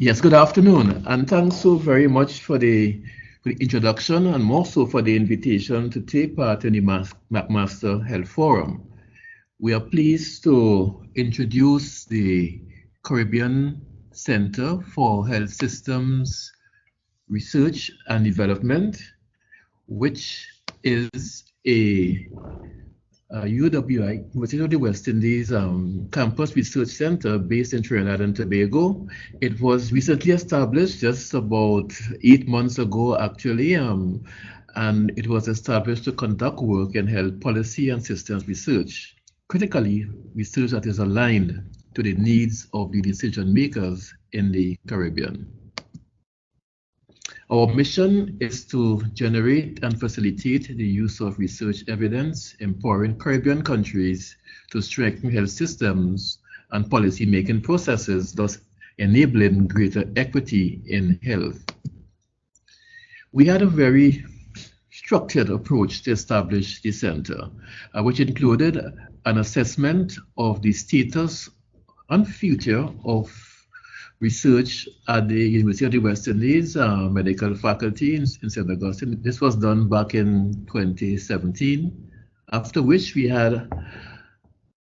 Yes, good afternoon, and thanks so very much for the introduction and more so for the invitation to take part in the McMaster Health Forum. We are pleased to introduce the Caribbean Center for Health Systems Research and Development, which is a UWI, University of the West Indies Campus Research Center based in Trinidad and Tobago. It was recently established just about 8 months ago, actually, and it was established to conduct work in health policy and systems research. Critically, research that is aligned to the needs of the decision makers in the Caribbean. Our mission is to generate and facilitate the use of research evidence, empowering Caribbean countries to strengthen health systems and policy-making processes, thus enabling greater equity in health. We had a very structured approach to establish the center, which included an assessment of the status and future of research at the University of the West Indies medical faculty in St. Augustine. This was done back in 2017, after which we had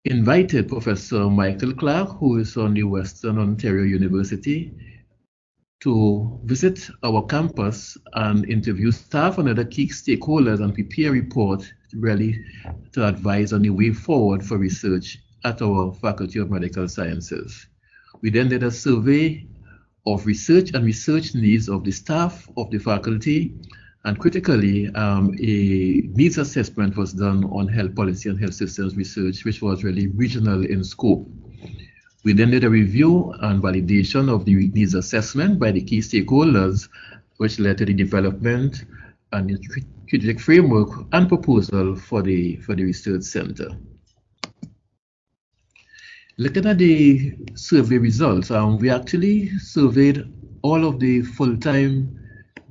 invited Professor Michael Clark, who is on the Western Ontario University, to visit our campus and interview staff and other key stakeholders and prepare a report really to advise on the way forward for research at our Faculty of Medical Sciences. We then did a survey of research and research needs of the staff of the faculty, and critically, a needs assessment was done on health policy and health systems research, which was really regional in scope. We then did a review and validation of the needs assessment by the key stakeholders, which led to the development and the strategic framework and proposal for the research center. Looking at the survey results, we actually surveyed all of the full-time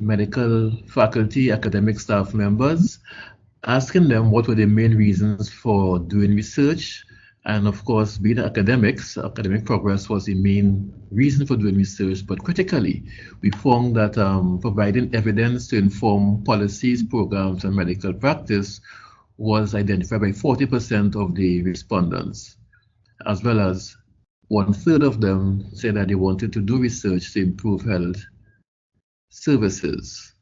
medical faculty academic staff members, asking them what were the main reasons for doing research. And of course, being academics, academic progress was the main reason for doing research. But critically, we found that providing evidence to inform policies, programs, and medical practice was identified by 40% of the respondents, as well as 1/3 of them said that they wanted to do research to improve health services.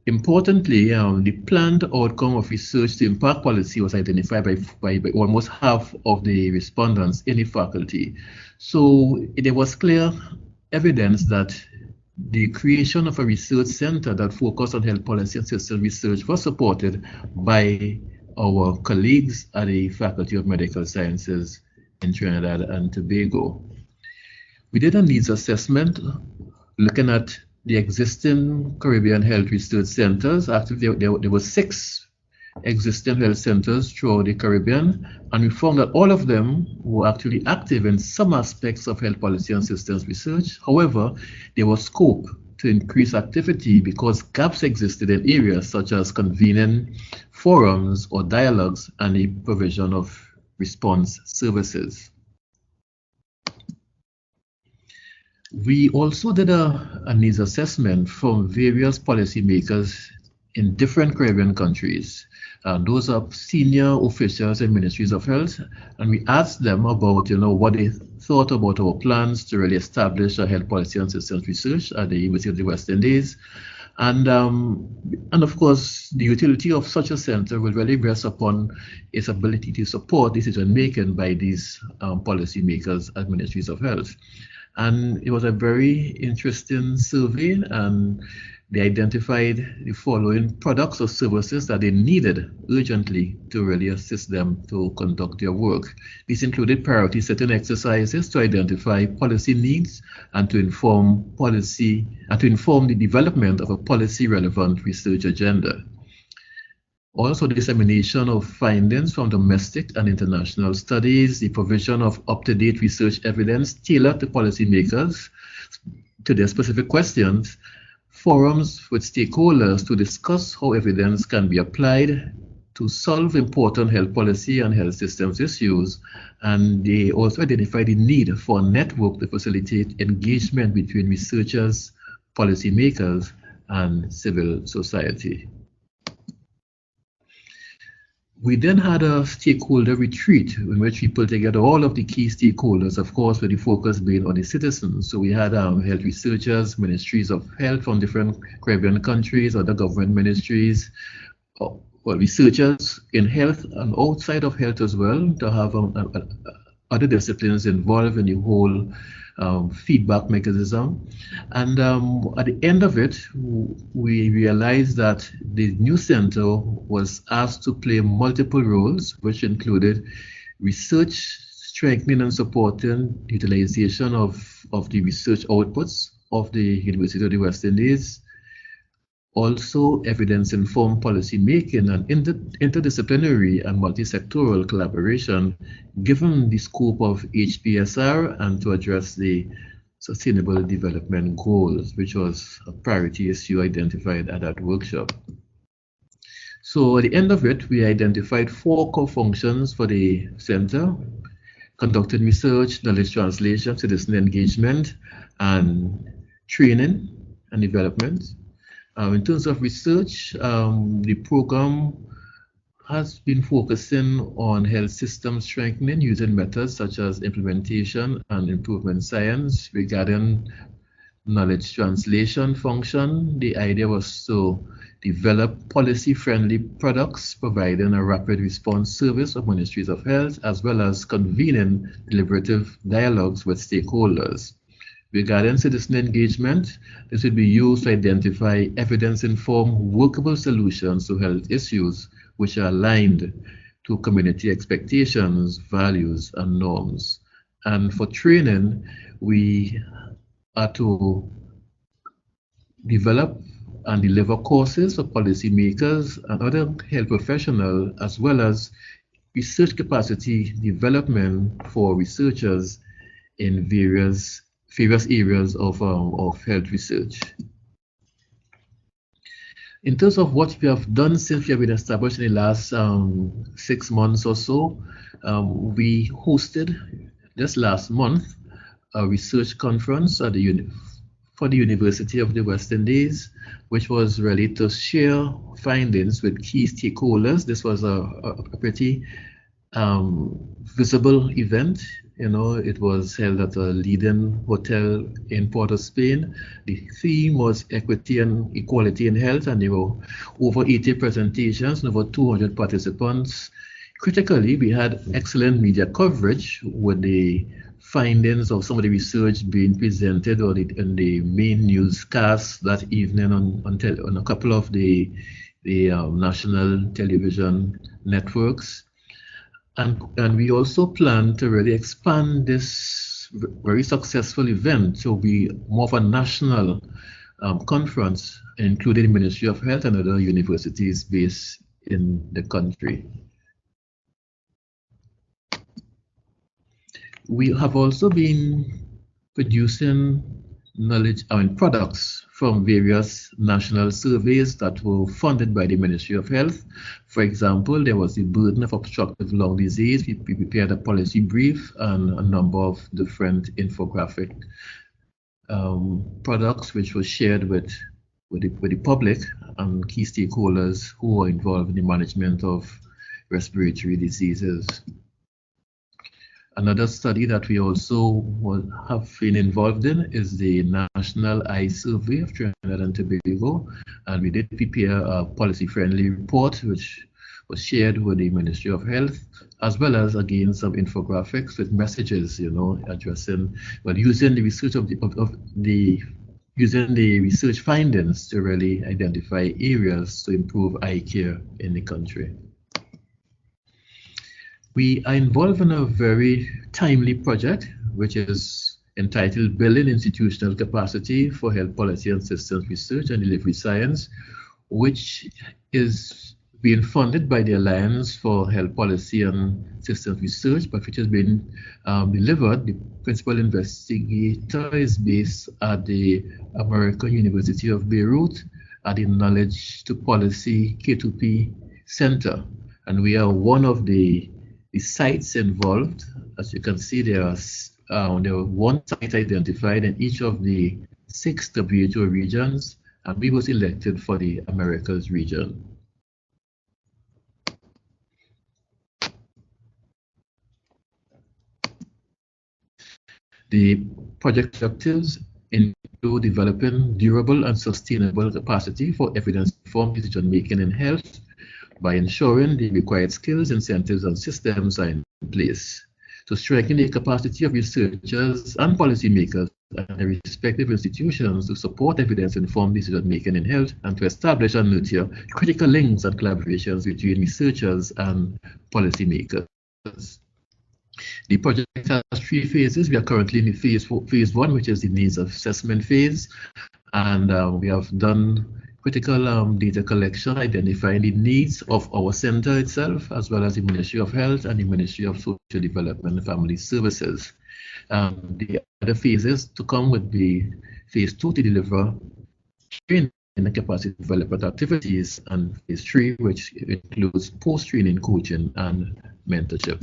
Importantly, the planned outcome of research to impact policy was identified by almost half of the respondents in the faculty. So there was clear evidence that the creation of a research center that focused on health policy and system research was supported by our colleagues at the Faculty of Medical Sciences in Trinidad and Tobago. We did a needs assessment looking at the existing Caribbean health research centers. Actually, there were 6 existing health centers throughout the Caribbean, and we found that all of them were actually active in some aspects of health policy and systems research. However, there was scope to increase activity because gaps existed in areas such as convening forums or dialogues and the provision of response services. We also did a needs assessment from various policymakers in different Caribbean countries. Those are senior officials in ministries of health, and we asked them about, what they thought about our plans to really establish a health policy and systems research at the University of the West Indies. And of course, the utility of such a center will really rest upon its ability to support decision making by these policymakers at ministries of health. And it was a very interesting survey, and they identified the following products or services that they needed urgently to really assist them to conduct their work. These included priority setting exercises to identify policy needs and to inform policy and to inform the development of a policy relevant research agenda. Also, dissemination of findings from domestic and international studies, the provision of up-to-date research evidence tailored to policymakers to their specific questions, forums with stakeholders to discuss how evidence can be applied to solve important health policy and health systems issues, and they also identified the need for a network to facilitate engagement between researchers, policymakers, and civil society. We then had a stakeholder retreat in which we put together all of the key stakeholders, of course, with the focus being on the citizens. So we had health researchers, ministries of health from different Caribbean countries, other government ministries, well, researchers in health and outside of health as well, to have other disciplines involved in the whole feedback mechanism. And at the end of it, we realized that the new center was asked to play multiple roles, which included research, strengthening and supporting utilization of the research outputs of the University of the West Indies, also evidence-informed policy making and interdisciplinary and multisectoral collaboration, given the scope of HPSR and to address the Sustainable Development Goals, which was a priority issue identified at that workshop. So at the end of it, we identified 4 core functions for the center: conducting research, knowledge translation, citizen engagement, and training and development. In terms of research, the program has been focusing on health system strengthening using methods such as implementation and improvement science. Regarding knowledge translation function, the idea was to develop policy-friendly products, providing a rapid response service of ministries of health, as well as convening deliberative dialogues with stakeholders. Regarding citizen engagement, this will be used to identify evidence-informed workable solutions to health issues which are aligned to community expectations, values, and norms. And for training, we are to develop and deliver courses for policymakers and other health professionals, as well as research capacity development for researchers in various areas of health research. In terms of what we have done since we have been established in the last 6 months or so, we hosted just last month a research conference at for the University of the West Indies, which was really to share findings with key stakeholders. This was a pretty visible event. You know, it was held at a leading hotel in Port of Spain. The theme was equity and equality in health, and there were over 80 presentations and over 200 participants. Critically, we had excellent media coverage with the findings of some of the research being presented in the main newscasts that evening on a couple of the national television networks. And we also plan to really expand this very successful event to be more of a national conference, including the Ministry of Health and other universities based in the country. We have also been producing knowledge and products from various national surveys that were funded by the Ministry of Health. For example, there was the burden of obstructive lung disease. We prepared a policy brief and a number of different infographic products which were shared with the public and key stakeholders who are involved in the management of respiratory diseases. Another study that we also have been involved in is the National Eye Survey of Trinidad and Tobago, and we did prepare a policy-friendly report which was shared with the Ministry of Health, as well as again some infographics with messages, you know, addressing, well, using the research using the research findings to really identify areas to improve eye care in the country. We are involved in a very timely project, which is entitled Building Institutional Capacity for Health Policy and Systems Research and Delivery Science, which is being funded by the Alliance for Health Policy and Systems Research, but which has been delivered. The principal investigator is based at the American University of Beirut at the Knowledge to Policy K2P Center. and we are one of the sites involved. As you can see, there are one site identified in each of the 6 WHO regions, and we was elected for the Americas region. The project objectives include developing durable and sustainable capacity for evidence-informed decision-making in health by ensuring the required skills, incentives, and systems are in place to strengthen the capacity of researchers and policymakers and their respective institutions to support evidence-informed decision-making in health, and to establish and nurture critical links and collaborations between researchers and policymakers. The project has 3 phases. We are currently in phase 1, which is the needs assessment phase, and we have done critical data collection, identifying the needs of our center itself, as well as the Ministry of Health and the Ministry of Social Development and Family Services. The other phases to come would be phase 2 to deliver training and capacity development activities, and phase 3, which includes post-training coaching and mentorship.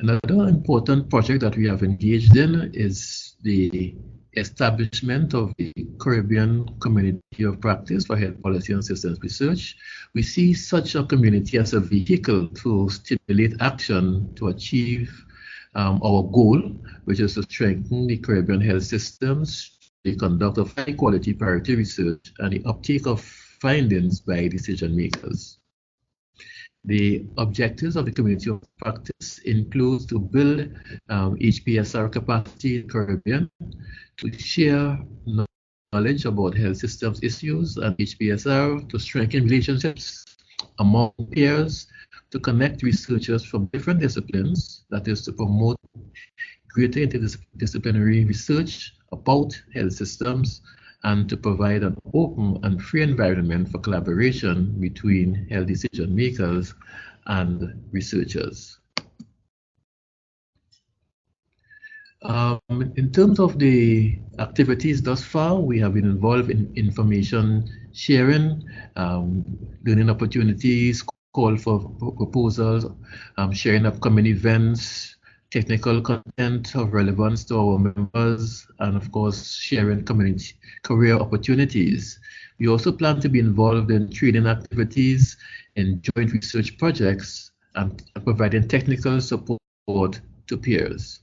Another important project that we have engaged in is the establishment of the Caribbean Community of Practice for Health Policy and Systems Research. We see such a community as a vehicle to stimulate action to achieve our goal, which is to strengthen the Caribbean health systems, the conduct of high-quality priority research, and the uptake of findings by decision makers. The objectives of the community of practice include to build HPSR capacity in the Caribbean, to share knowledge about health systems issues and HPSR, to strengthen relationships among peers, to connect researchers from different disciplines, that is to promote greater interdisciplinary research about health systems, and to provide an open and free environment for collaboration between health decision makers and researchers. In terms of the activities thus far, we have been involved in information sharing, learning opportunities, call for proposals, sharing upcoming events, technical content of relevance to our members, and of course sharing community career opportunities. We also plan to be involved in training activities, in joint research projects, and providing technical support to peers.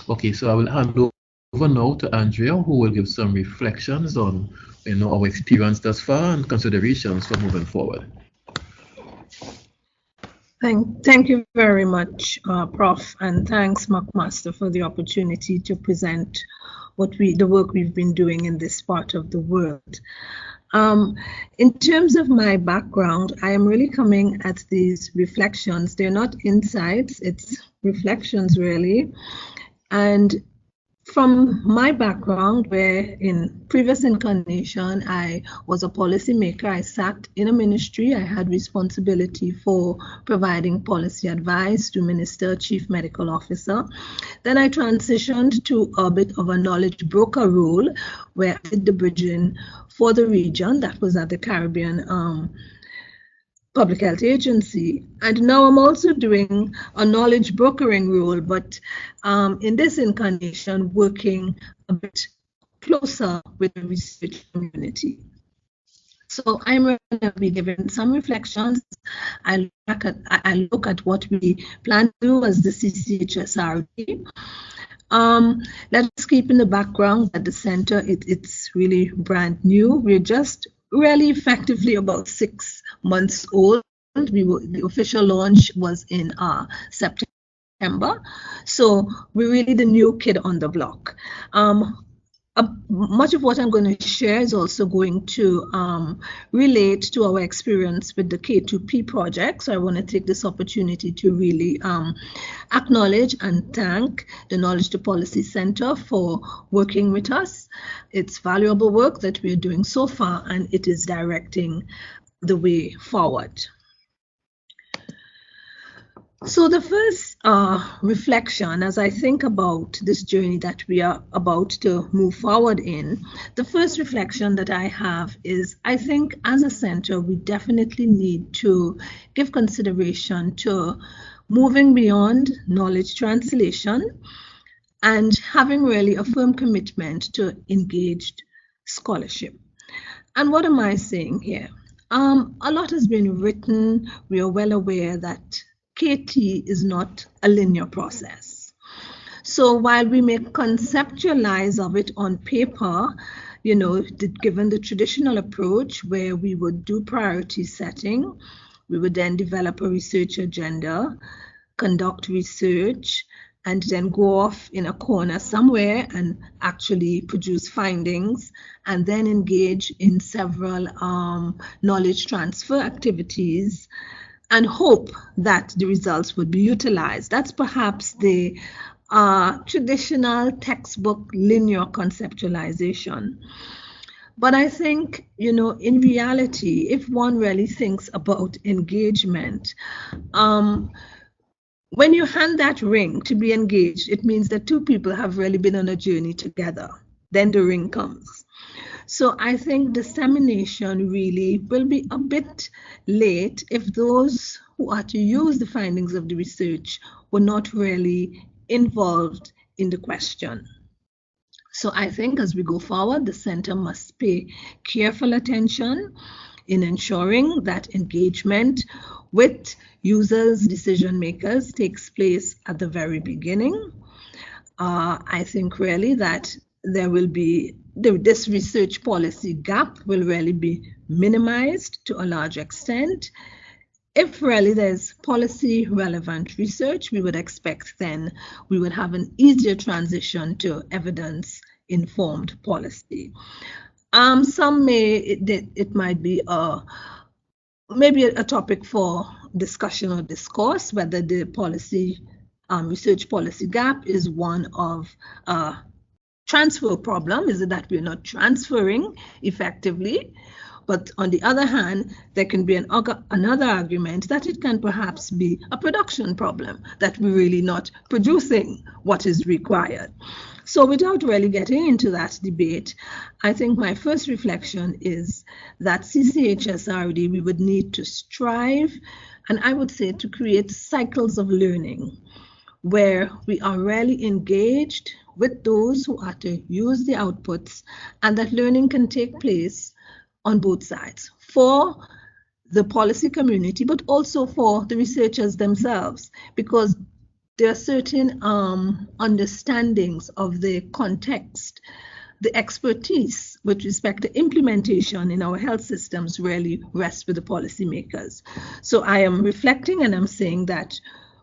Okay, so I will hand over now to Andrea, who will give some reflections on our experience thus far and considerations for moving forward. Thank you very much, Prof, and thanks, McMaster, for the opportunity to present the work we've been doing in this part of the world. In terms of my background, I am really coming at these reflections. They're not insights, it's reflections really. And from my background, where in previous incarnation I was a policymaker, I sat in a ministry, I had responsibility for providing policy advice to Minister, Chief Medical Officer. Then I transitioned to a bit of a knowledge broker role, where I did the bridging for the region, that was at the Caribbean Public Health Agency. And now I'm also doing a knowledge brokering role, but in this incarnation, working a bit closer with the research community. So I'm going to be giving some reflections. I look at what we plan to do as the CCHSRD. Let's keep in the background that the center, it's really brand new. We're just really effectively about 6 months old. The official launch was in September. So we're really the new kid on the block. Much of what I'm going to share is also going to relate to our experience with the K2P project. So I want to take this opportunity to really acknowledge and thank the Knowledge to Policy Center for working with us. It's valuable work that we're doing so far, and it is directing the way forward. So the first reflection, as I think about this journey that we are about to move forward in, the first reflection that I have is, I think as a center, we definitely need to give consideration to moving beyond knowledge translation and having really a firm commitment to engaged scholarship. And what am I saying here? A lot has been written. We are well aware that KT is not a linear process. So while we may conceptualize of it on paper, you know, given the traditional approach where we would do priority setting, we would then develop a research agenda, conduct research, and then go off in a corner somewhere and actually produce findings, and then engage in several knowledge transfer activities and hope that the results would be utilized. That's perhaps the traditional textbook linear conceptualization. But I think, you know, in reality, if one really thinks about engagement, when you hand that ring to be engaged, it means that two people have really been on a journey together. Then the ring comes. So I think dissemination really will be a bit late if those who are to use the findings of the research were not really involved in the question. So I think as we go forward, the center must pay careful attention in ensuring that engagement with users, decision makers takes place at the very beginning. I think really that there will be, this research policy gap will really be minimized to a large extent. If really there's policy relevant research, we would expect then we would have an easier transition to evidence informed policy. Some may, it might be maybe a topic for discussion or discourse, whether the policy, research policy gap is one of transfer problem. Is it that we're not transferring effectively? But on the other hand, there can be another argument that it can perhaps be a production problem, that we're really not producing what is required. So without really getting into that debate, I think my first reflection is that CCHSRD, we would need to strive, and I would say to create cycles of learning where we are really engaged with those who are to use the outputs, and that learning can take place on both sides, for the policy community, but also for the researchers themselves, because there are certain understandings of the context, the expertise with respect to implementation in our health systems really rests with the policymakers. So I am reflecting and I'm saying that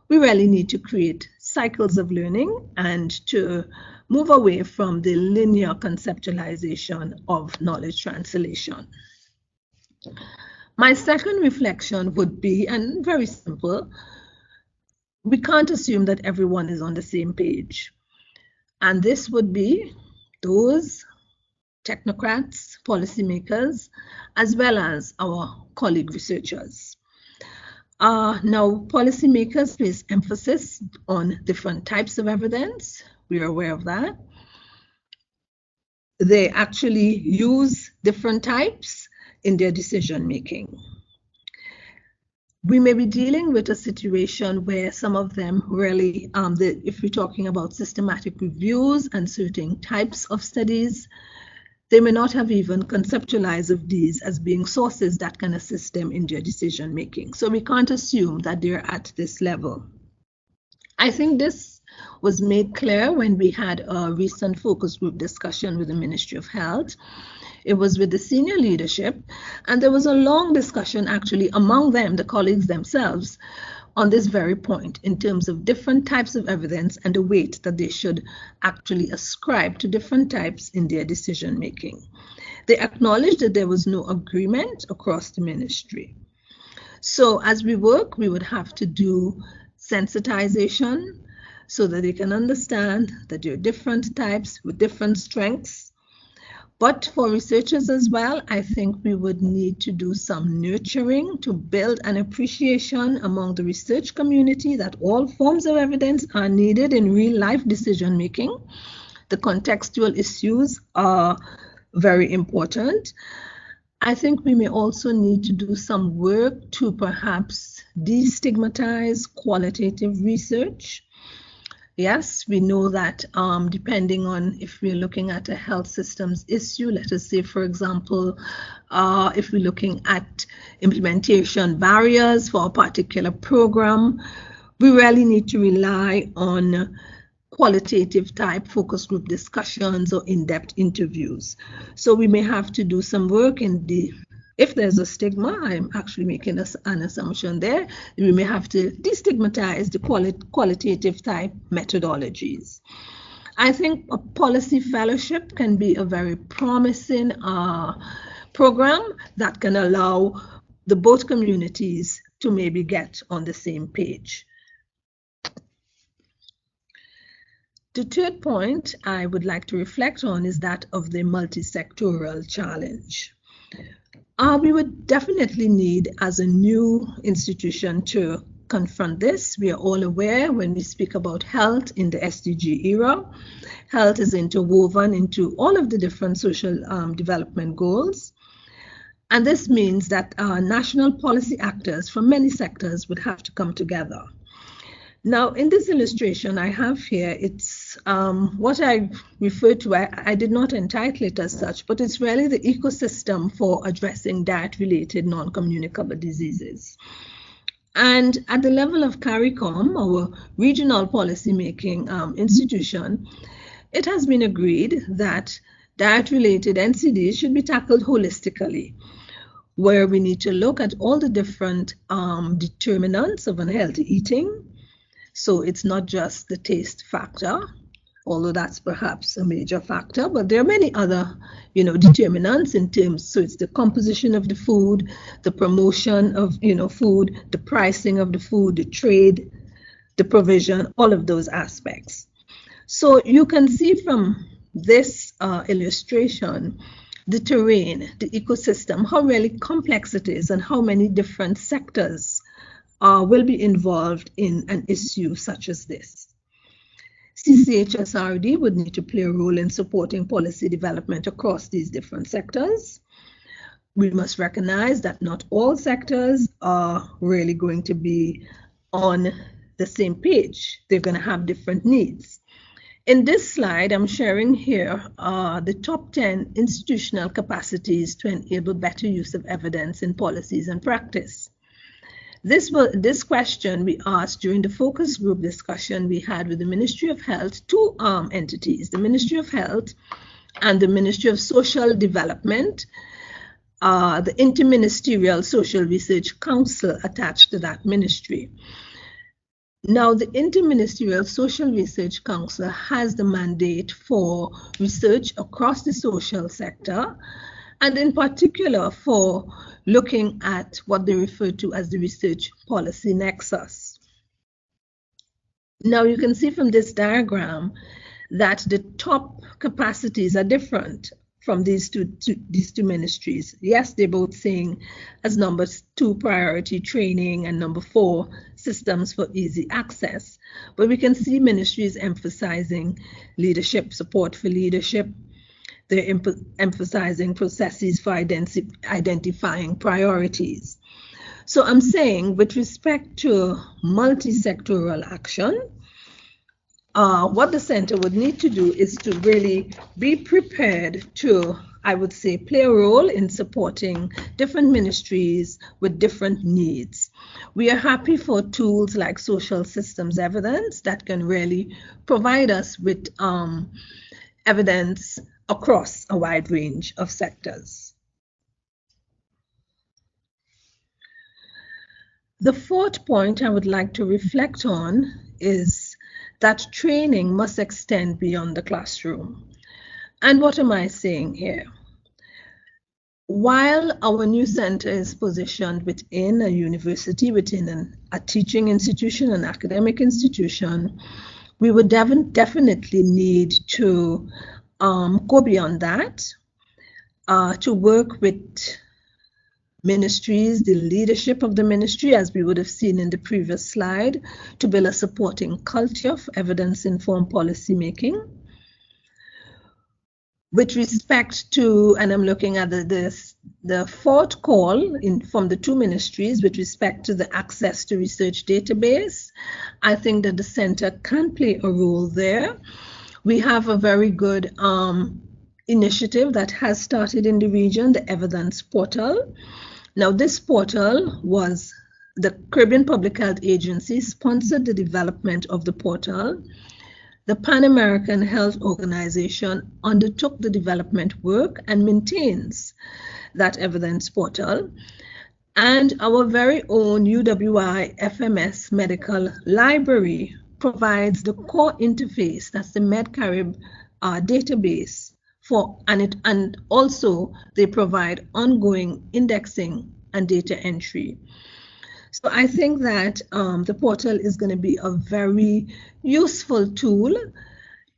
we really need to create cycles of learning and to move away from the linear conceptualization of knowledge translation. My second reflection would be, and very simple, we can't assume that everyone is on the same page. And this would be those technocrats, policymakers, as well as our colleague researchers. Now, policymakers place emphasis on different types of evidence. We are aware of that. They actually use different types in their decision making. We may be dealing with a situation where some of them really, if we're talking about systematic reviews and certain types of studies, they may not have even conceptualized of these as being sources that can assist them in their decision making. So we can't assume that they're at this level. I think this was made clear when we had a recent focus group discussion with the Ministry of Health. It was with the senior leadership, and there was a long discussion actually among them, the colleagues themselves, on this very point in terms of different types of evidence and the weight that they should actually ascribe to different types in their decision making. They acknowledged that there was no agreement across the ministry. So as we work, we would have to do sensitization so that they can understand that there are different types with different strengths. But for researchers as well, I think we would need to do some nurturing to build an appreciation among the research community that all forms of evidence are needed in real life decision making. The contextual issues are very important. I think we may also need to do some work to perhaps destigmatize qualitative research. Yes, we know that depending on if we're looking at a health systems issue, let us say, for example, if we're looking at implementation barriers for a particular program, we really need to rely on qualitative type focus group discussions or in-depth interviews. So we may have to do some work in if there's a stigma, I'm actually making an assumption there, we may have to destigmatize the qualitative type methodologies. I think a policy fellowship can be a very promising program that can allow the both communities to maybe get on the same page. The third point I would like to reflect on is that of the multisectoral challenge. We would definitely need, as a new institution, to confront this. We are all aware when we speak about health in the SDG era, health is interwoven into all of the different social development goals. And this means that national policy actors from many sectors would have to come together. Now, in this illustration I have here, it's what I refer to, I did not entitle it as such, but it's really the ecosystem for addressing diet-related non-communicable diseases. And at the level of CARICOM, our regional policymaking institution, it has been agreed that diet-related NCDs should be tackled holistically, where we need to look at all the different determinants of unhealthy eating. So it's not just the taste factor, although that's perhaps a major factor, but there are many other, determinants in terms. So it's the composition of the food, the promotion of, food, the pricing of the food, the trade, the provision, all of those aspects. So you can see from this illustration, the terrain, the ecosystem, how really complex it is and how many different sectors will be involved in an issue such as this. CCHSRD would need to play a role in supporting policy development across these different sectors. We must recognize that not all sectors are really going to be on the same page. They're going to have different needs. In this slide, I'm sharing here the top 10 institutional capacities to enable better use of evidence in policies and practice. This question we asked during the focus group discussion we had with the Ministry of Health, two entities, the Ministry of Health and the Ministry of Social Development, the Interministerial Social Research Council attached to that ministry. Now, the Interministerial Social Research Council has the mandate for research across the social sector, and in particular for looking at what they refer to as the research policy nexus. Now you can see from this diagram that the top capacities are different from these two ministries. Yes, they're both saying as number 2 priority training and number 4 systems for easy access, but we can see ministries emphasizing leadership, support for leadership. They're emphasizing processes for identifying priorities. So I'm saying with respect to multisectoral action, what the center would need to do is to really be prepared to, I would say, play a role in supporting different ministries with different needs. We are happy for tools like social systems evidence that can really provide us with evidence across a wide range of sectors. The fourth point I would like to reflect on is that training must extend beyond the classroom. And what am I saying here? While our new center is positioned within a university, within a teaching institution, an academic institution, we would definitely need to go beyond that to work with ministries, the leadership of the ministry, as we would have seen in the previous slide, to build a supporting culture of evidence-informed policymaking. With respect to, and I'm looking at the fourth call from the two ministries with respect to the access to research database, I think that the center can play a role there. We have a very good initiative that has started in the region, the Evidence Portal. Now, this portal was the Caribbean Public Health Agency sponsored the development of the portal. The Pan American Health Organization undertook the development work and maintains that evidence portal. And our very own UWI FMS Medical Library provides the core interface, that's the MedCarib database and also they provide ongoing indexing and data entry. So I think that the portal is going to be a very useful tool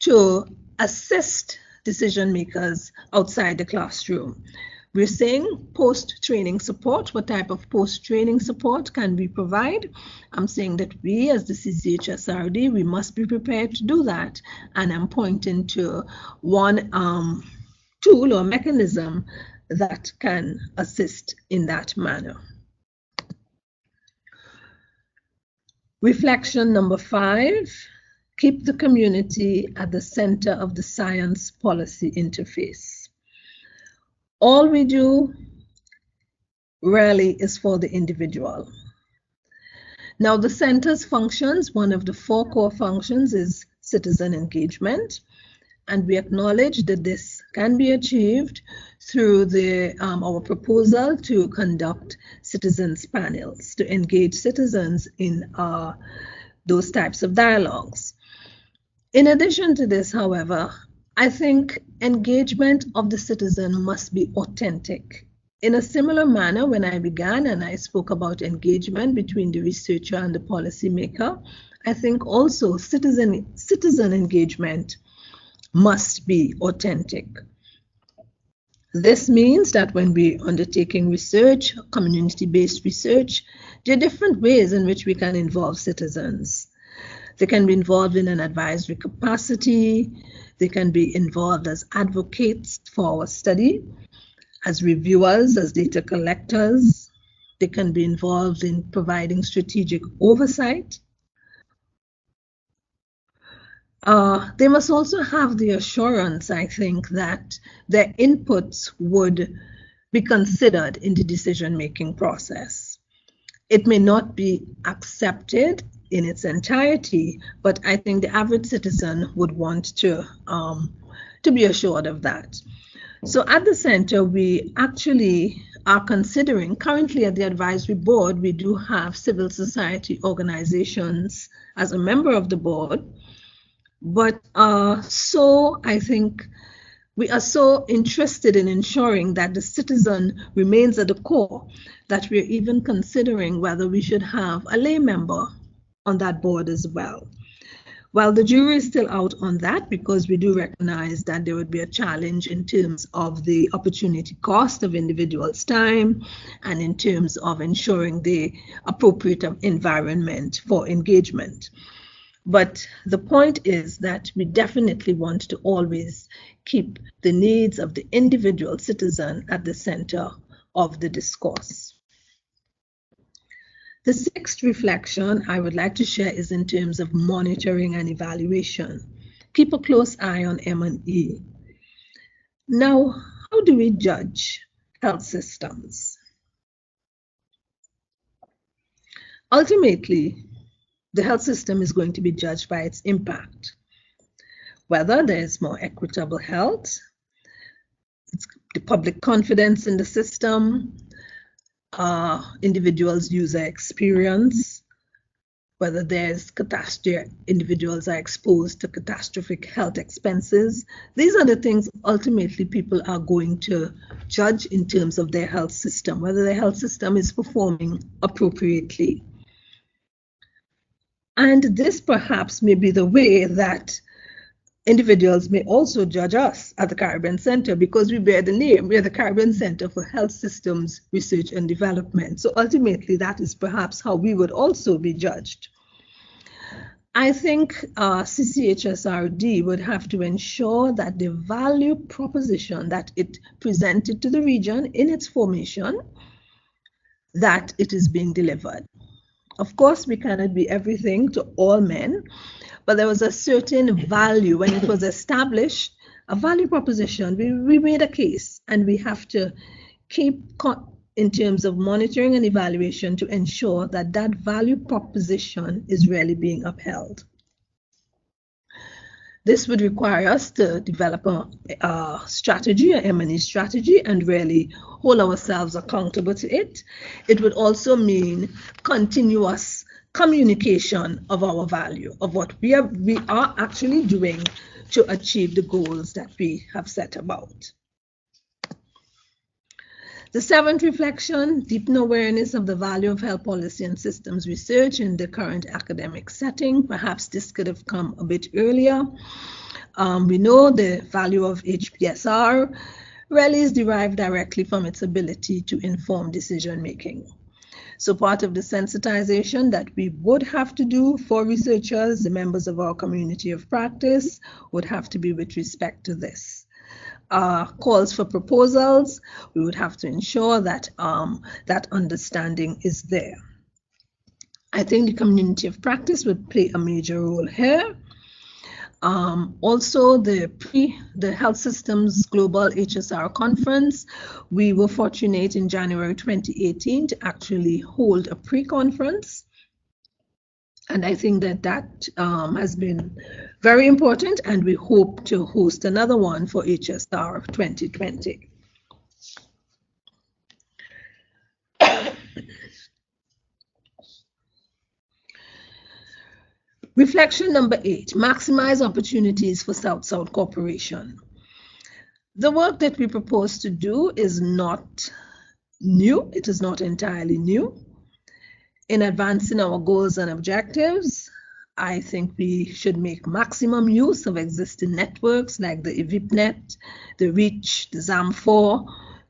to assist decision makers outside the classroom. We're saying post-training support. What type of post-training support can we provide? I'm saying that we as the CCHSRD, we must be prepared to do that. And I'm pointing to one tool or mechanism that can assist in that manner. Reflection number 5, keep the community at the center of the science policy interface. All we do rarely is for the individual. Now, the center's functions, one of the 4 core functions is citizen engagement, and we acknowledge that this can be achieved through our proposal to conduct citizens panels, to engage citizens in those types of dialogues. In addition to this, however, I think engagement of the citizen must be authentic. In a similar manner, when I began and I spoke about engagement between the researcher and the policymaker, I think also citizen engagement must be authentic. This means that when we're undertaking research, community-based research, there are different ways in which we can involve citizens. They can be involved in an advisory capacity. They can be involved as advocates for our study, as reviewers, as data collectors. They can be involved in providing strategic oversight. They must also have the assurance, I think, that their inputs would be considered in the decision-making process. It may not be accepted in its entirety, but I think the average citizen would want to be assured of that. So at the center, we actually are considering, currently at the advisory board, we do have civil society organizations as a member of the board. But so I think we are so interested in ensuring that the citizen remains at the core that we're even considering whether we should have a lay member on that board as well. While the jury is still out on that, because we do recognize that there would be a challenge in terms of the opportunity cost of individuals' time and in terms of ensuring the appropriate environment for engagement. But the point is that we definitely want to always keep the needs of the individual citizen at the center of the discourse. The 6th reflection I would like to share is in terms of monitoring and evaluation. Keep a close eye on M&E. Now, how do we judge health systems? Ultimately, the health system is going to be judged by its impact. Whether there is more equitable health, it's the public confidence in the system, individuals' user experience, whether there's individuals are exposed to catastrophic health expenses. These are the things ultimately people are going to judge in terms of their health system, whether their health system is performing appropriately. And this perhaps may be the way that individuals may also judge us at the Caribbean Center because we bear the name. We are the Caribbean Center for Health Systems Research and Development. So ultimately, that is perhaps how we would also be judged. I think CCHSRD would have to ensure that the value proposition that it presented to the region in its formation, that it is being delivered. Of course, we cannot be everything to all men, but there was a certain value when it was established, a value proposition. We made a case, and we have to keep in terms of monitoring and evaluation to ensure that that value proposition is really being upheld. This would require us to develop a strategy, an M&E strategy, and really hold ourselves accountable to it. It would also mean continuous communication of our value, of what we are actually doing to achieve the goals that we have set about. The seventh reflection, deepen awareness of the value of health policy and systems research in the current academic setting. Perhaps this could have come a bit earlier. We know the value of HPSR really is derived directly from its ability to inform decision making. So part of the sensitization that we would have to do for researchers, the members of our community of practice, would have to be with respect to this. Calls for proposals, we would have to ensure that that understanding is there. I think the community of practice would play a major role here. Also, the Health Systems Global HSR Conference, we were fortunate in January 2018 to actually hold a pre-conference. And I think that has been very important, and we hope to host another one for HSR 2020. Reflection number 8, maximize opportunities for SouthSouth cooperation. The work that we propose to do is not new. It is not entirely new. In advancing our goals and objectives, I think we should make maximum use of existing networks like the EVIPNet, the REACH, the ZAM4,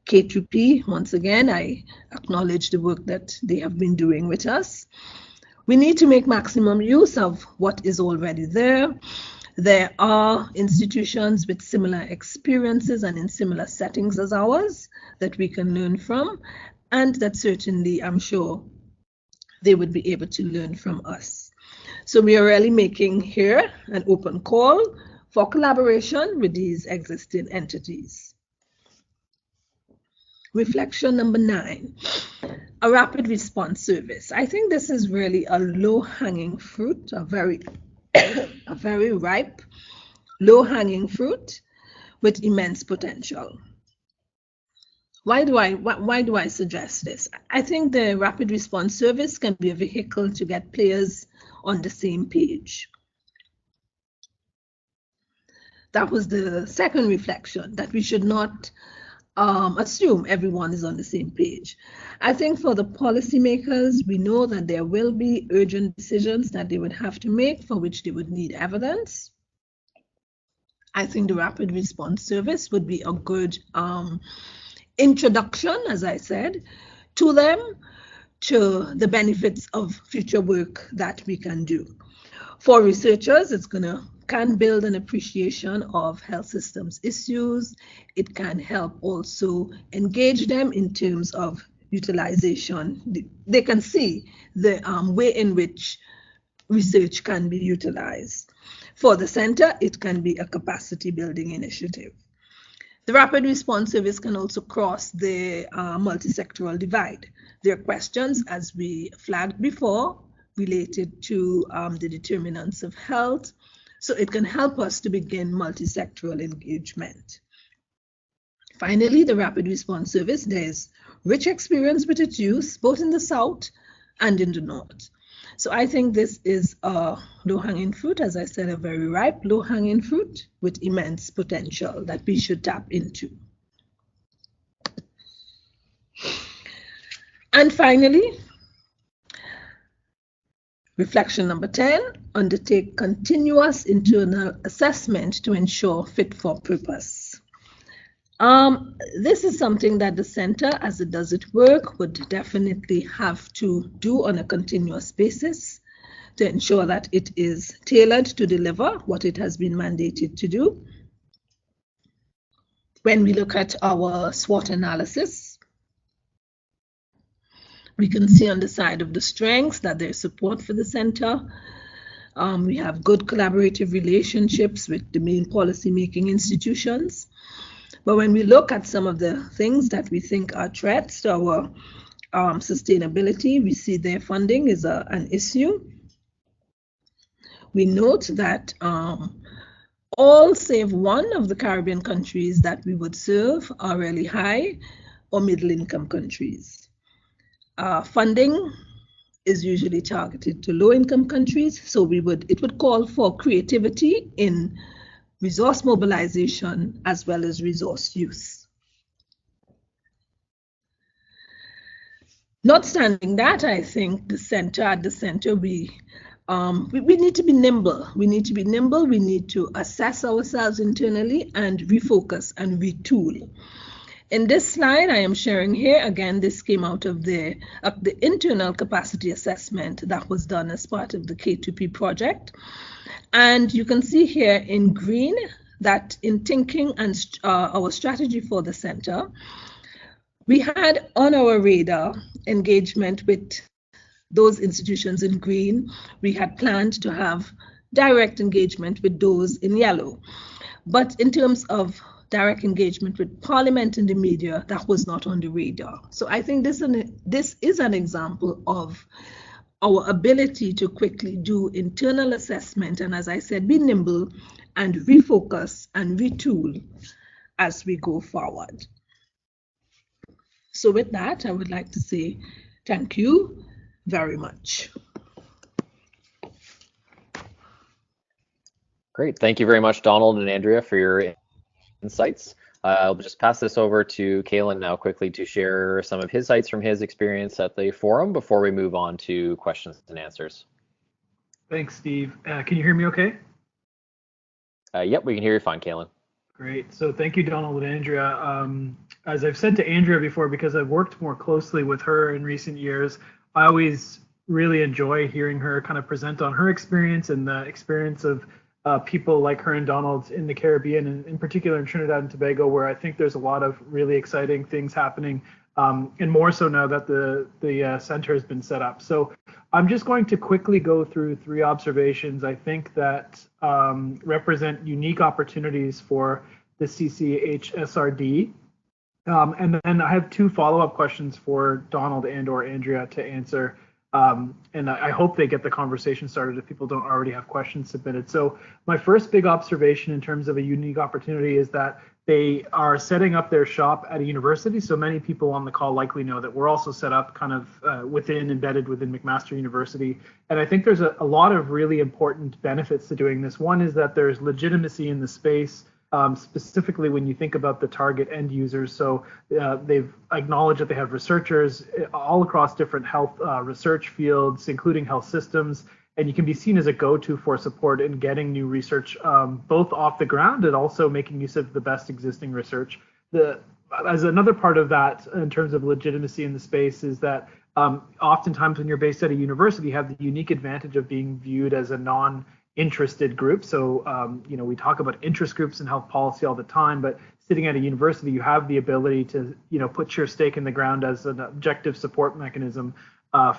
K2P. Once again, I acknowledge the work that they have been doing with us. We need to make maximum use of what is already there. There are institutions with similar experiences and in similar settings as ours that we can learn from, and that certainly, I'm sure, they would be able to learn from us. So we are really making here an open call for collaboration with these existing entities. Reflection number 9, a rapid response service. I think this is really a low-hanging fruit, a very ripe, low-hanging fruit with immense potential. Why do I suggest this? I think the rapid response service can be a vehicle to get players on the same page. That was the second reflection, that we should not assume everyone is on the same page. I think for the policymakers, we know that there will be urgent decisions that they would have to make for which they would need evidence. I think the rapid response service would be a good introduction, as I said, to them, to the benefits of future work that we can do. For researchers, it's can build an appreciation of health systems issues. It can help also engage them in terms of utilization. They can see the way in which research can be utilized. For the center, it can be a capacity building initiative. The rapid response service can also cross the multisectoral divide. There are questions, as we flagged before, related to the determinants of health. So it can help us to begin multisectoral engagement. Finally, the rapid response service, there's rich experience with its use, both in the South and in the North. So I think this is a low-hanging fruit, as I said, a very ripe low-hanging fruit with immense potential that we should tap into. And finally, Reflection number 10, undertake continuous internal assessment to ensure fit for purpose. This is something that the center, as it does its work, would definitely have to do on a continuous basis to ensure that it is tailored to deliver what it has been mandated to do. When we look at our SWOT analysis, we can see on the side of the strengths that there's support for the center. We have good collaborative relationships with the main policy-making institutions. But when we look at some of the things that we think are threats to our sustainability, we see their funding is an issue. We note that all save one of the Caribbean countries that we would serve are really high or middle income countries. Funding is usually targeted to low income countries, so it would call for creativity in resource mobilization as well as resource use. Notwithstanding that, I think at the center, we need to be nimble. We need to be nimble. We need to assess ourselves internally and refocus and retool. In this slide I am sharing here, again, this came out of the internal capacity assessment that was done as part of the K2P project. And you can see here in green that in thinking and our strategy for the center, we had on our radar engagement with those institutions in green. We had planned to have direct engagement with those in yellow. But in terms of direct engagement with Parliament and the media, that was not on the radar. So I think this is an example of our ability to quickly do internal assessment and, as I said, be nimble and refocus and retool as we go forward. So with that, I would like to say thank you very much. Great. Thank you very much, Donald and Andrea, for your insights. I'll just pass this over to Kaelin now quickly to share some of his insights from his experience at the forum before we move on to questions and answers. Thanks, Steve. Can you hear me okay? Yep, we can hear you fine, Kaelin. Great. So thank you, Donald and Andrea. As I've said to Andrea before, because I've worked more closely with her in recent years, I always really enjoy hearing her kind of present on her experience and the experience of people like her and Donald in the Caribbean, and in particular in Trinidad and Tobago, where I think there's a lot of really exciting things happening, and more so now that the center has been set up. So I'm just going to quickly go through 3 observations I think that represent unique opportunities for the CCHSRD. And then I have 2 follow-up questions for Donald and/or Andrea to answer. And I hope they get the conversation started if people don't already have questions submitted. So my first big observation in terms of a unique opportunity is that they are setting up their shop at a university. So many people on the call likely know that we're also set up kind of embedded within McMaster University. And I think there's a lot of really important benefits to doing this. One is that there's legitimacy in the space. Specifically when you think about the target end users. So they've acknowledged that they have researchers all across different health research fields, including health systems, and you can be seen as a go-to for support in getting new research both off the ground and also making use of the best existing research. As another part of that, in terms of legitimacy in the space, is that oftentimes when you're based at a university, you have the unique advantage of being viewed as a non-interested group. So, we talk about interest groups in health policy all the time, but sitting at a university, you have the ability to, put your stake in the ground as an objective support mechanism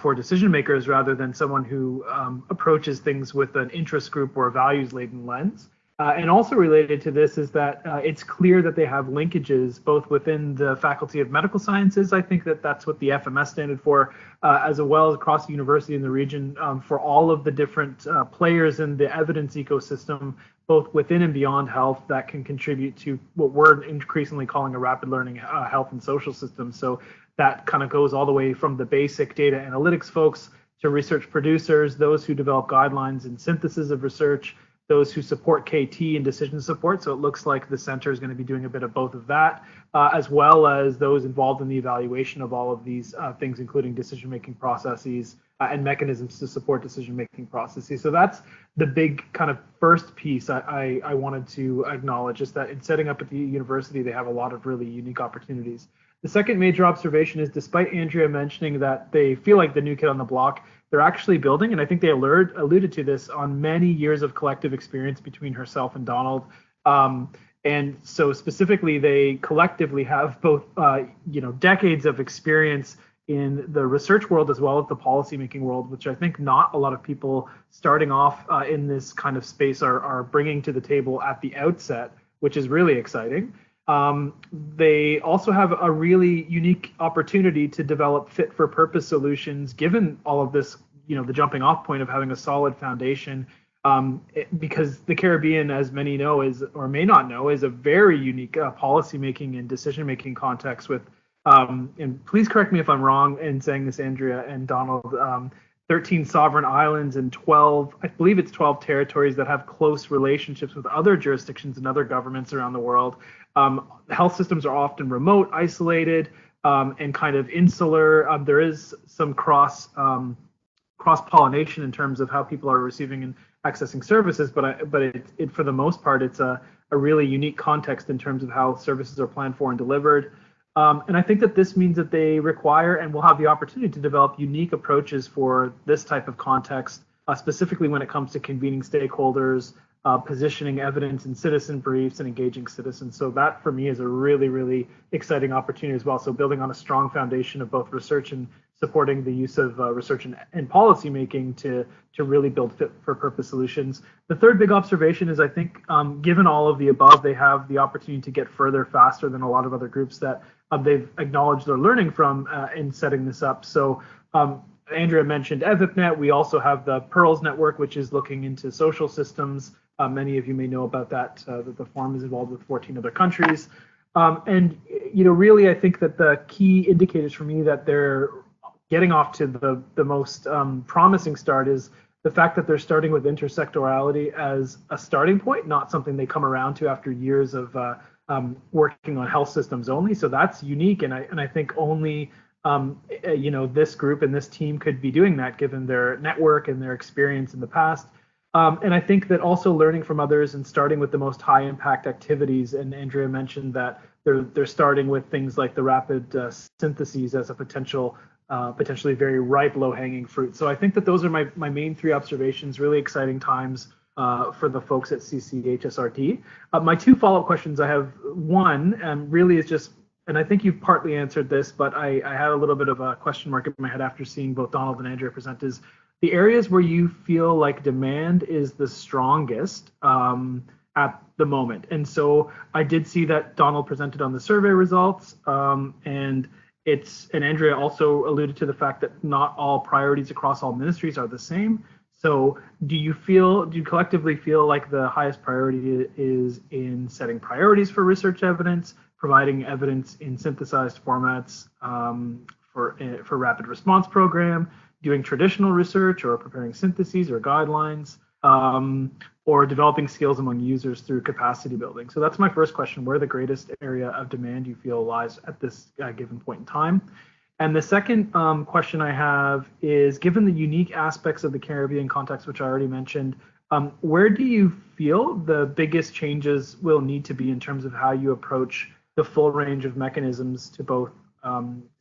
for decision makers, rather than someone who approaches things with an interest group or a values-laden lens. And also related to this is that it's clear that they have linkages both within the Faculty of Medical Sciences. I think that's what the FMS standard for, as well as across the university in the region, for all of the different players in the evidence ecosystem, both within and beyond health, that can contribute to what we're increasingly calling a rapid learning health and social system. So that kind of goes all the way from the basic data analytics folks to research producers, those who develop guidelines and synthesis of research, those who support KT and decision support. So it looks like the center is going to be doing a bit of both of that, as well as those involved in the evaluation of all of these things, including decision-making processes, and mechanisms to support decision-making processes. So that's the big kind of first piece I wanted to acknowledge, is that in setting up at the university, they have a lot of really unique opportunities. The second major observation is, despite Andrea mentioning that they feel like the new kid on the block, they're actually building, and I think they alluded to this, on many years of collective experience between herself and Donald. And so specifically, they collectively have both, decades of experience in the research world as well as the policymaking world, which I think not a lot of people starting off in this kind of space are bringing to the table at the outset, which is really exciting. They also have a really unique opportunity to develop fit-for-purpose solutions, given all of this, the jumping off point of having a solid foundation, because the Caribbean, as many know, is, or may not know, is a very unique policymaking and decision-making context with, and please correct me if I'm wrong in saying this, Andrea and Donald, 13 sovereign islands and 12 territories that have close relationships with other jurisdictions and other governments around the world. Health systems are often remote, isolated, and kind of insular. There is some cross-pollination in terms of how people are receiving and accessing services, but it for the most part, it's a really unique context in terms of how services are planned for and delivered. And I think that this means that they require and will have the opportunity to develop unique approaches for this type of context, specifically when it comes to convening stakeholders, positioning evidence in citizen briefs, and engaging citizens. So that, for me, is a really, really exciting opportunity as well. So building on a strong foundation of both research and supporting the use of research and policy making to really build fit-for-purpose solutions. The third big observation is, I think, given all of the above, they have the opportunity to get further faster than a lot of other groups that they've acknowledged they're learning from in setting this up. So Andrea mentioned EVIPNet. We also have the PEARLS network, which is looking into social systems. Many of you may know about that the forum is involved with 14 other countries. And really, I think that the key indicators for me that they're getting off to the most promising start is the fact that they're starting with intersectorality as a starting point, not something they come around to after years of working on health systems only. So that's unique, and I think only this group and this team could be doing that, given their network and their experience in the past. And I think that also learning from others and starting with the most high impact activities, and Andrea mentioned that they're starting with things like the rapid syntheses as a potentially very ripe, low-hanging fruit. So I think that those are my main three observations. Really exciting times for the folks at CCHSRD. My two follow-up questions I have, one really is just, and I think you've partly answered this, but I had a little bit of a question mark in my head after seeing both Donald and Andrea present, is the areas where you feel like demand is the strongest at the moment. And so I did see that Donald presented on the survey results, and Andrea also alluded to the fact that not all priorities across all ministries are the same. So do you collectively feel like the highest priority is in setting priorities for research evidence, providing evidence in synthesized formats for rapid response program, doing traditional research or preparing syntheses or guidelines, or developing skills among users through capacity building? So that's my first question, where the greatest area of demand you feel lies at this given point in time. And the second question I have is, given the unique aspects of the Caribbean context, which I already mentioned, where do you feel the biggest changes will need to be in terms of how you approach the full range of mechanisms to both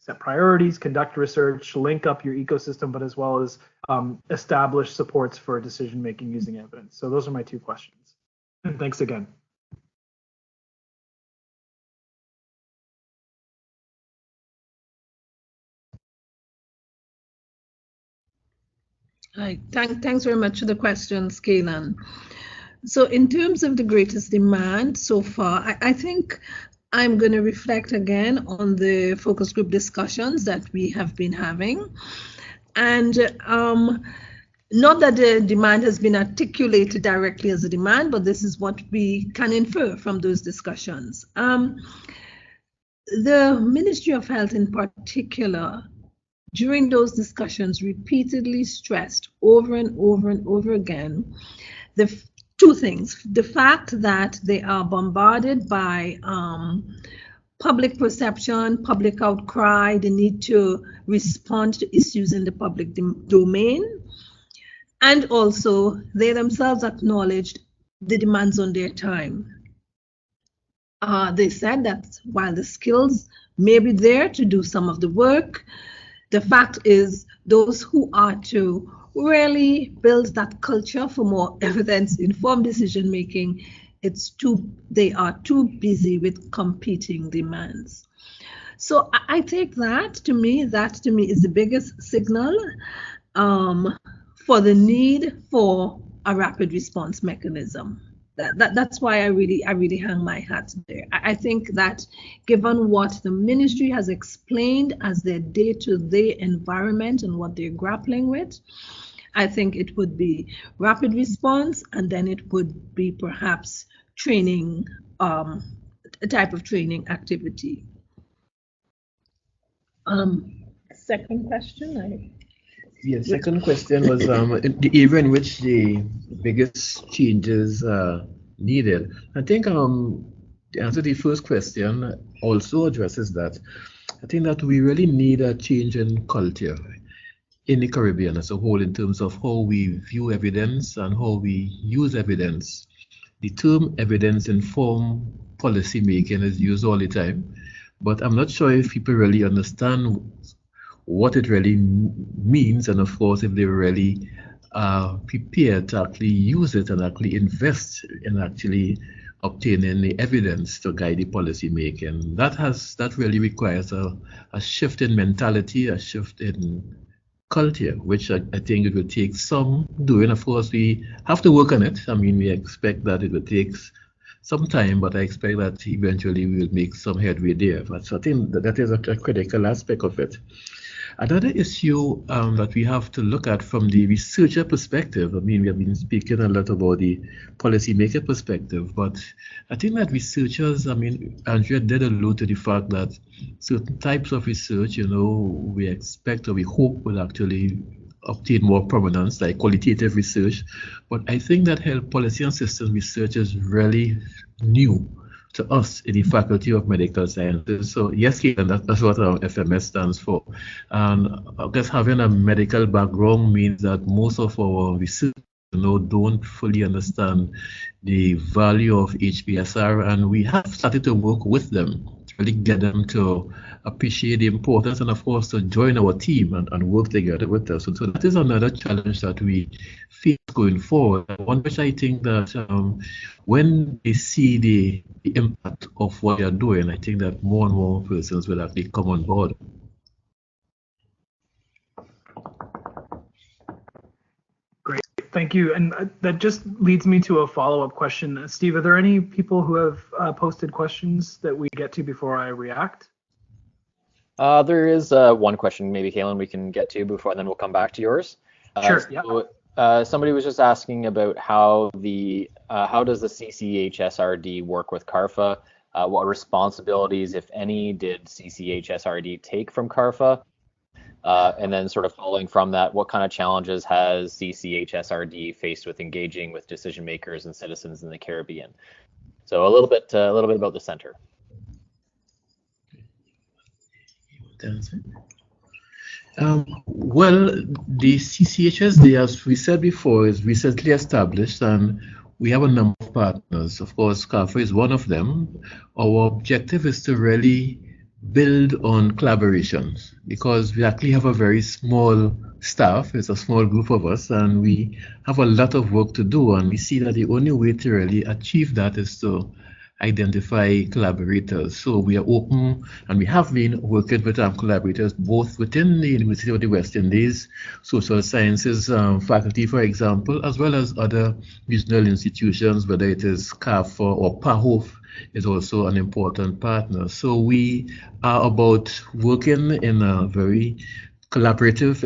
set priorities, conduct research, link up your ecosystem, but as well as establish supports for decision-making using evidence? So those are my two questions. And thanks again. Right. Thanks very much for the questions, Kaelin. So in terms of the greatest demand so far, I think I'm going to reflect again on the focus group discussions that we have been having. And not that the demand has been articulated directly as a demand, but this is what we can infer from those discussions. The Ministry of Health in particular, during those discussions, repeatedly stressed over and over and over again the two things: the fact that they are bombarded by public perception, public outcry, the need to respond to issues in the public domain. And also, they themselves acknowledged the demands on their time. They said that while the skills may be there to do some of the work, the fact is those who are to really build that culture for more evidence-informed decision-making, they are too busy with competing demands. So I take that to me is the biggest signal for the need for a rapid response mechanism. That's why I really hang my hat there. I think that given what the ministry has explained as their day-to-day environment and what they're grappling with, I think it would be rapid response, and then it would be perhaps training, a type of training activity. Second question. Yes, second question was the area in which the biggest changes are needed. I think the answer to the first question also addresses that. I think that we really need a change in culture in the Caribbean as a whole in terms of how we view evidence and how we use evidence. The term evidence-informed policy making is used all the time, but I'm not sure if people really understand what it really means, and of course if they really are prepared to actually use it and actually invest in actually obtaining the evidence to guide the policy making. That really requires a shift in mentality, a shift in culture, which I think it will take some doing. Of course, we have to work on it. I mean, we expect that it will take some time, but I expect that eventually we will make some headway there. But so I think that is a critical aspect of it. Another issue that we have to look at from the researcher perspective, I mean, we have been speaking a lot about the policymaker perspective, but I think that researchers, I mean, Andrea did allude to the fact that certain types of research, we expect or we hope will actually obtain more prominence, like qualitative research. But I think that health policy and systems research is really new to us in the Faculty of Medical Sciences. So yes, and that's what our FMS stands for. And I guess having a medical background means that most of our research don't fully understand the value of HBSR, and we have started to work with them to really get them to appreciate the importance and of course to join our team and work together with us. So that is another challenge that we face going forward. One which I think that when they see the impact of what they are doing, I think that more and more persons will actually come on board. Great, thank you. And that just leads me to a follow-up question. Steve, are there any people who have posted questions that we get to before I react? There is one question, maybe, Kaelin, we can get to before, and then we'll come back to yours. Sure. Somebody was just asking about how does the CCHSRD work with CARFA? What responsibilities, if any, did CCHSRD take from CARFA? And then sort of following from that, what kind of challenges has CCHSRD faced with engaging with decision makers and citizens in the Caribbean? So a little bit about the center. Well, the CCHSD, as we said before, is recently established, and we have a number of partners. Of course, CARFA is one of them. Our objective is to really build on collaborations, because we actually have a very small staff. It's a small group of us, and we have a lot of work to do, and we see that the only way to really achieve that is to identify collaborators. So we are open, and we have been working with our collaborators both within the University of the West Indies, social sciences faculty, for example, as well as other regional institutions, whether it is CARFA or PAHOF is also an important partner. So we are about working in a very collaborative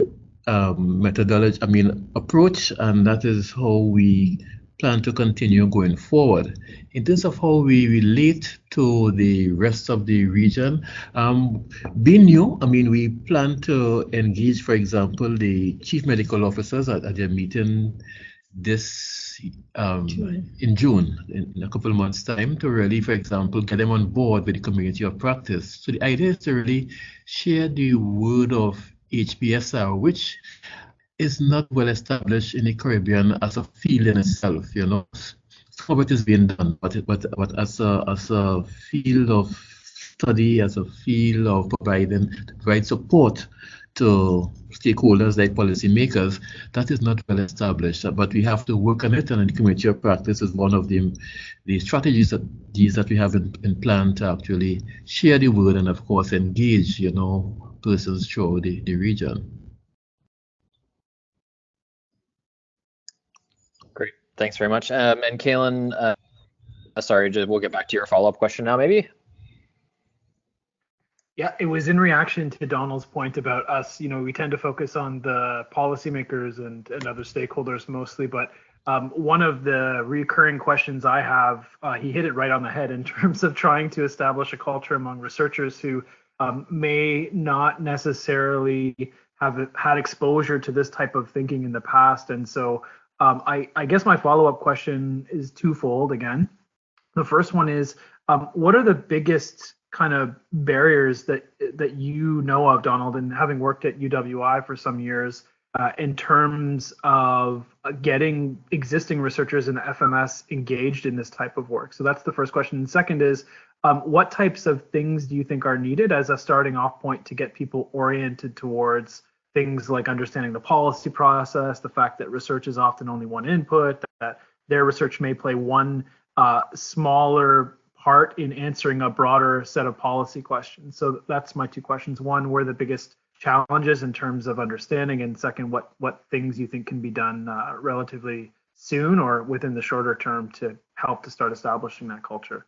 approach, and that is how we plan to continue going forward. In terms of how we relate to the rest of the region, being new, we plan to engage, for example, the chief medical officers at their meeting this in June, in a couple of months' time, to really, for example, get them on board with the community of practice. So the idea is to really share the word of HPSR, which is not well established in the Caribbean as a field in itself. You know, some of it is being done, but as a field of study, as a field of provide support to stakeholders like policymakers, that is not well established. But we have to work on it, and the community of practice is one of the strategies that we have in plan to actually share the word and, of course, engage, you know, persons throughout the region. Great, thanks very much. And Kaelin, sorry, we'll get back to your follow-up question now, maybe. Yeah, it was in reaction to Donald's point about us. You know, we tend to focus on the policymakers and other stakeholders mostly, but one of the recurring questions I have, he hit it right on the head in terms of trying to establish a culture among researchers who may not necessarily have had exposure to this type of thinking in the past. And so I guess my follow-up question is twofold again. The first one is, what are the biggest kind of barriers that you know of, Donald, and having worked at UWI for some years, in terms of getting existing researchers in the FMS engaged in this type of work? So that's the first question. And second is, what types of things do you think are needed as a starting off point to get people oriented towards things like understanding the policy process, the fact that research is often only one input, that their research may play one smaller part in answering a broader set of policy questions? So that's my two questions. One, where are the biggest challenges in terms of understanding? And second, what things you think can be done relatively soon or within the shorter term to help to start establishing that culture?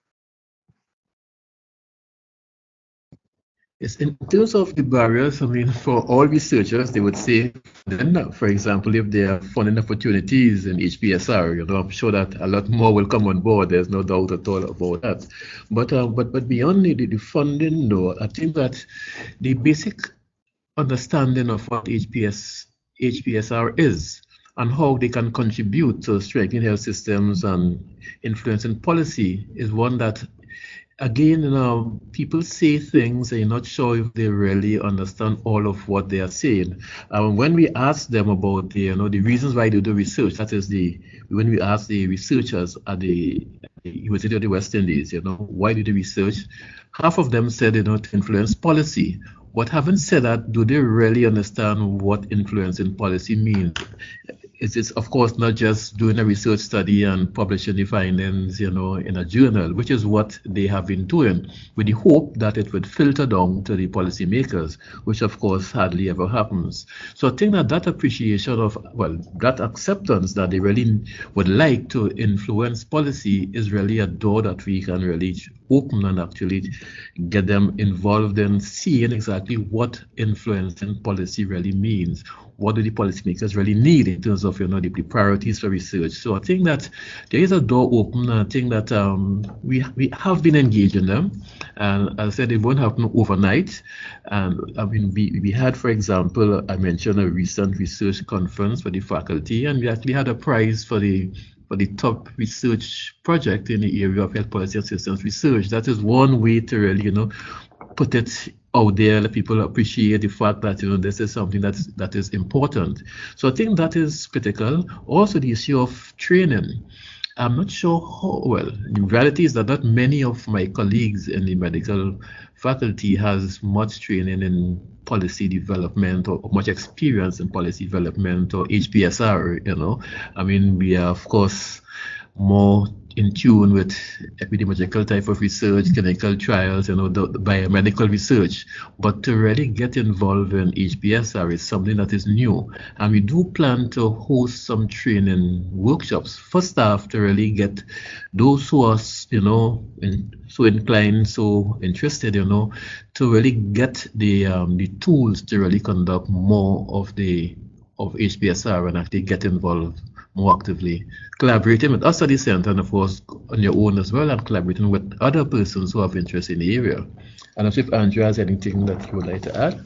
Yes, in terms of the barriers, I mean, for all researchers, they would say, then, for example, if there are funding opportunities in HPSR, you know, I'm sure that a lot more will come on board. There's no doubt at all about that. But beyond the funding, though, I think that the basic understanding of what HPSR is and how they can contribute to strengthening health systems and influencing policy is one that, again, you know, people say things and you're not sure if they really understand all of what they are saying. When we ask them about the reasons why they do research, that is when we ask the researchers at the University of the West Indies, you know, why do they research? Half of them said, you know, to influence policy. But having said that, do they really understand what influencing policy means? It's of course not just doing a research study and publishing the findings, you know, in a journal, which is what they have been doing, with the hope that it would filter down to the policymakers, which of course hardly ever happens. So I think that appreciation of, well, that acceptance that they really would like to influence policy is really a door that we can really open and actually get them involved in seeing exactly what influencing policy really means. What do the policymakers really need in terms of, you know, the priorities for research? So I think that there is a door open, and I think that we have been engaging them. And as I said, it won't happen overnight. And I mean, we had, for example, I mentioned a recent research conference for the faculty, and we actually had a prize for the top research project in the area of health policy and systems research. That is one way to really, you know, put it out there, let people appreciate the fact that, you know, this is something that is important. So I think that is critical. Also, the issue of training. I'm not sure how well. The reality is that not many of my colleagues in the medical faculty has much training in policy development or much experience in policy development or HPSR, you know. I mean, we are, of course, more in tune with epidemiological type of research, clinical trials, you know, the biomedical research. But to really get involved in HPSR is something that is new. And we do plan to host some training workshops for staff to really get those who are, you know, so inclined, so interested, you know, to really get the tools to really conduct more of HPSR and actually get involved more actively, collaborating with us at the center, and of course on your own as well, and collaborating with other persons who have interest in the area. And if Andrea has anything that you would like to add.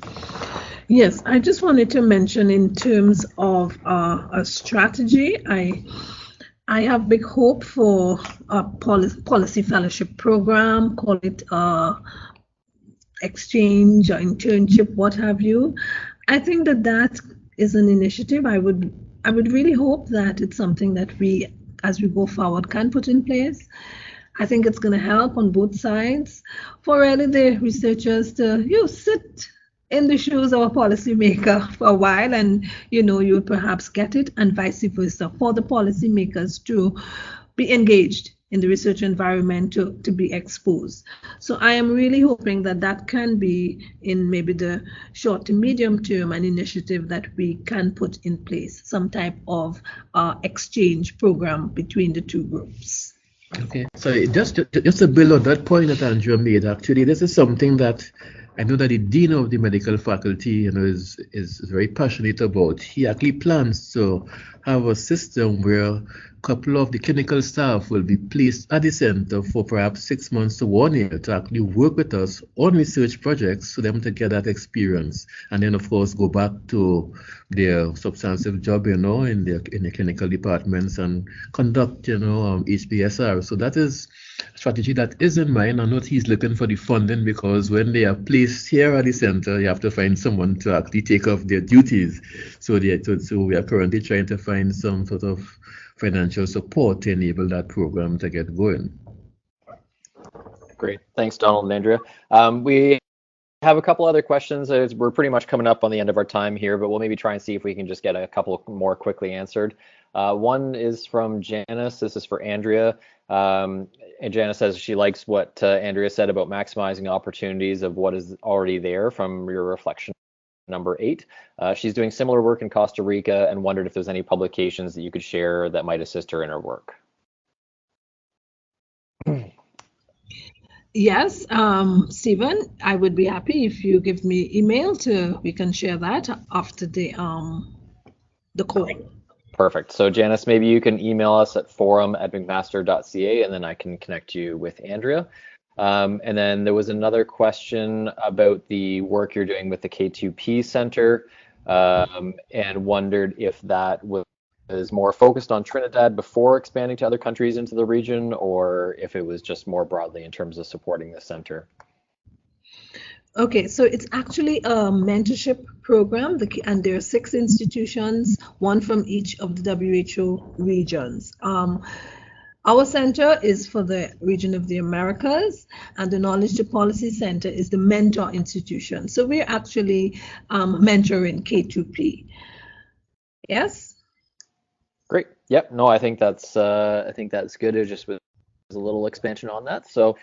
Yes, I just wanted to mention in terms of a strategy, I have big hope for a policy fellowship program, call it exchange or internship, what have you. I think that is an initiative I would really hope that it's something that we, as we go forward, can put in place. I think it's going to help on both sides for really the researchers to sit in the shoes of a policymaker for a while, and you perhaps get it, and vice versa, for the policymakers to be engaged in the research environment, to be exposed. So I am really hoping that can be, in maybe the short to medium term, an initiative that we can put in place, some type of exchange program between the two groups. Okay, so just to build on that point that Andrea made, actually, this is something that I know that the dean of the medical faculty, is very passionate about. He actually plans to have a system where a couple of the clinical staff will be placed at the center for perhaps 6 months to 1 year to actually work with us on research projects, for them to get that experience, and then of course go back to their substantive job, in the clinical departments, and conduct, HPSR. So that is a strategy that is in mind. I know he's looking for the funding, because when they are placed here at the center, you have to find someone to actually take off their duties. So we are currently trying to find some sort of financial support to enable that program to get going. Great. Thanks, Donald and Andrea. We have a couple other questions. We're pretty much coming up on the end of our time here, but we'll maybe try and see if we can just get a couple more quickly answered. One is from Janice. This is for Andrea. And Janice says she likes what Andrea said about maximizing opportunities of what is already there from your reflection number 8. She's doing similar work in Costa Rica and wondered if there's any publications that you could share that might assist her in her work. Yes, Stephen, I would be happy if you give me email we can share that after the call. Perfect. So Janice, maybe you can email us at forum@mcmaster.ca, and then I can connect you with Andrea. And then there was another question about the work you're doing with the K2P Center, and wondered if that was more focused on Trinidad before expanding to other countries into the region, or if it was just more broadly in terms of supporting the center. Okay, so it's actually a mentorship program, and there are 6 institutions, one from each of the WHO regions. Our center is for the region of the Americas, and the Knowledge to Policy Center is the mentor institution. So we're actually mentoring K2P. Yes? Great. Yep. No, I think that's good. It just was a little expansion on that. So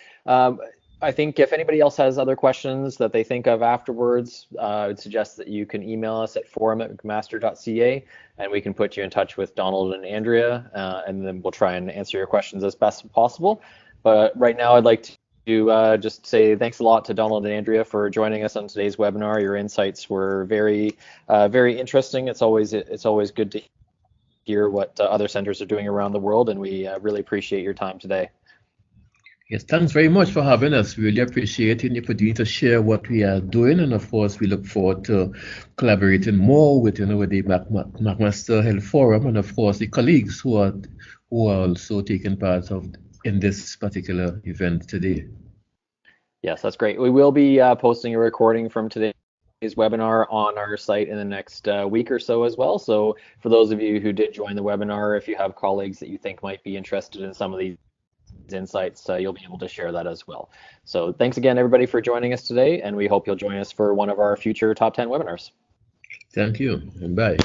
I think if anybody else has other questions that they think of afterwards, I would suggest that you can email us at forum@mcmaster.ca, and we can put you in touch with Donald and Andrea, and then we'll try and answer your questions as best as possible. But right now, I'd like to just say thanks a lot to Donald and Andrea for joining us on today's webinar. Your insights were very, very interesting. It's always good to hear what other centers are doing around the world, and we really appreciate your time today. Yes, thanks very much for having us. We really appreciate the opportunity to share what we are doing, and of course, we look forward to collaborating more with the McMaster Health Forum, and of course, the colleagues who are also taking part in this particular event today. Yes, that's great. We will be posting a recording from today's webinar on our site in the next week or so as well. So for those of you who did join the webinar, if you have colleagues that you think might be interested in some of these insights, you'll be able to share that as well. So thanks again, everybody, for joining us today, and we hope you'll join us for one of our future top 10 webinars. Thank you, and bye.